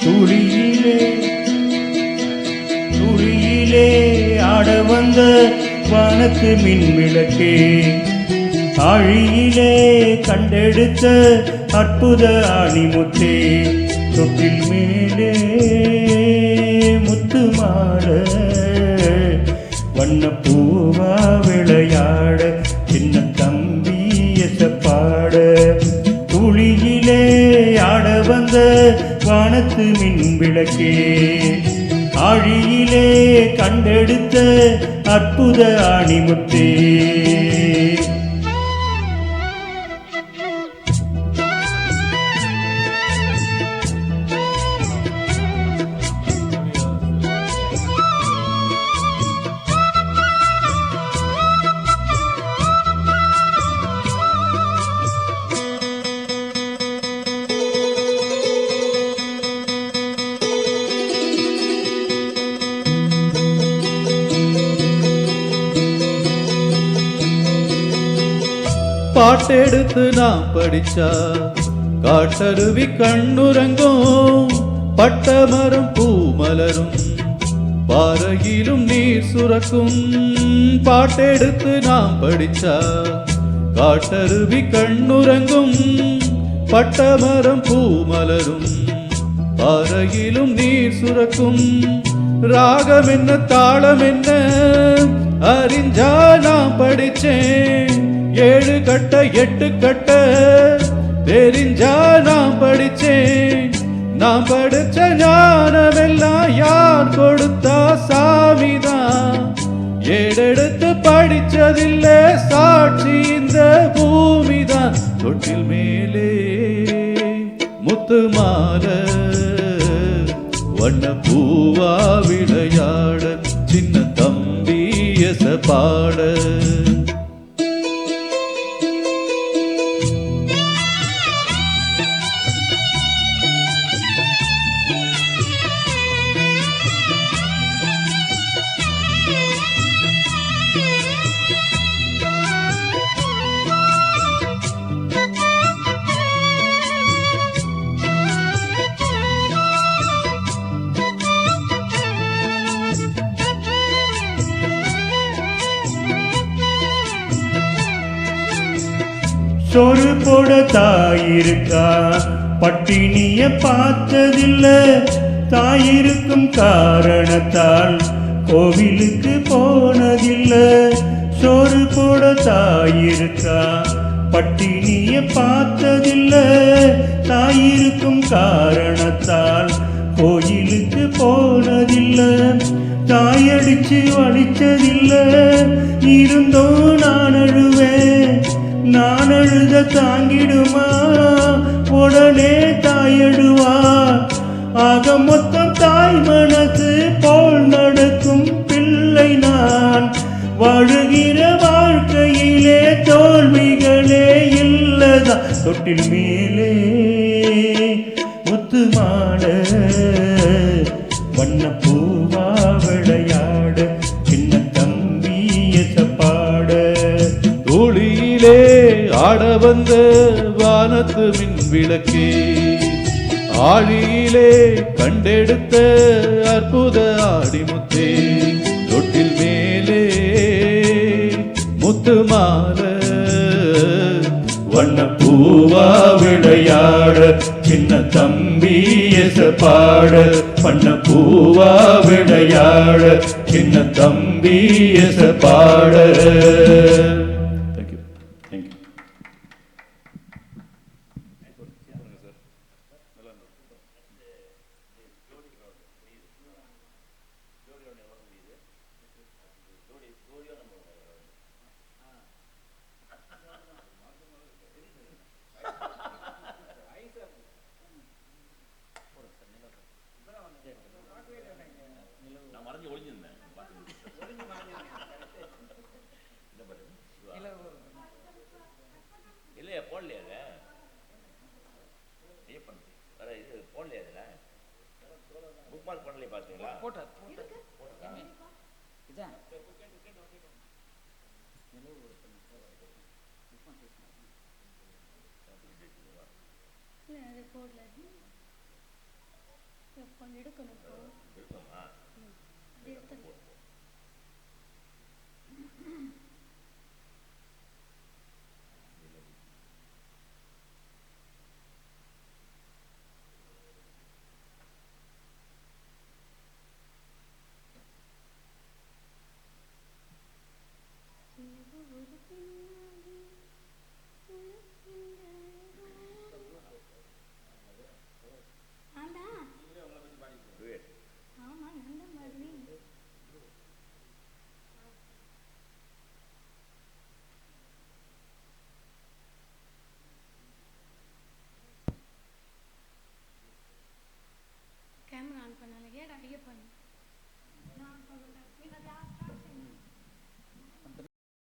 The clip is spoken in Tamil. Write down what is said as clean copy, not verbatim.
துளியிலே துளியிலே ஆட வந்த வானத்து மின் விளக்கே, ஆழியிலே கண்டெடுத்த அற்புத ஆணிமுத்தே, தொட்டில் மேலே முத்து மாட வண்ண பூவா விளையாட சின்ன தம்பி எசப்பாட, துளியிலே ஆட வந்த வானத்து மின் விளக்கே, ஆழியிலே கண்டெடுத்த அற்புத ஆணிமுத்தே. பாட்டெடுத்து நாம் படிச்சா காட்டருவி கண்ணுறங்கும், பட்டமரம் பூமலரும் பாறையிலும் நீர் சுரக்கும். பாட்டெடுத்து நாம் படிச்சா காட்டருவி கண்ணுறங்கும், பட்டமரம் பூமலரும் பாறையிலும் நீர் சுரக்கும். ராகம் என்ன தாளம் என்ன அறிஞ்சா நான் படிச்சேன், 7 கட்ட 8 கட்ட தெரிஞ்சா நான் படிச்சேன். நான் படிச்ச ஞானமெல்லாம் யார் கொடுத்தா சாமிதான், ஏடெடுத்து படிச்சதில்ல சாட்சி இந்த பூமிதான். தொட்டில் மேலே முத்து மாலை வண்ண பூவா விளையாட சின்ன தம்பி எசப்பாட. சோறு போட தாயிருக்கா, பட்டினிய பார்த்ததில்ல, தாயிருக்கும் காரணத்தால் கோவிலுக்கு போனதில்ல. சோறு போட தாயிருக்கா, பட்டினிய பார்த்ததில்ல, தாயிருக்கும் காரணத்தால் கோயிலுக்கு போனதில்ல. தாயடிச்சு வலிச்சதில்ல, இருந்தோ நான் அழுவேன், நான் அழுத தாங்கிடுமா உடனே தாயடுவா. ஆக மொத்தம் தாய் மனசு போல் நடக்கும் பிள்ளை நான், வாழுகிற வாழ்க்கையிலே தோல்விகளே இல்லதா. தொட்டில் மேலே முத்து மாட வண்ண பூவா விளையாட சின்ன தம்பி எசப்பாட, துளியிலே ஆட வந்த வானத்து மின் விளக்கே, ஆழியிலே கண்டெடுத்த அற்புத ஆடிமுத்தே, தொட்டில் மேலே முத்து மாலை வண்ண பூவா விளையாட சின்ன தம்பி எசப்பாட, வண்ண பூவா விளையாட சின்ன தம்பி எசப்பாட. இல்லையா போடலையா போடலையா புக் மார்க் பண்ணலையே பார்த்தீங்களா? போட்டார் இதான் இல்லை அது போடல. எப்போ எடுக்கணும் இப்போ இருக்குமா அது எடுத்து போடு, போடு.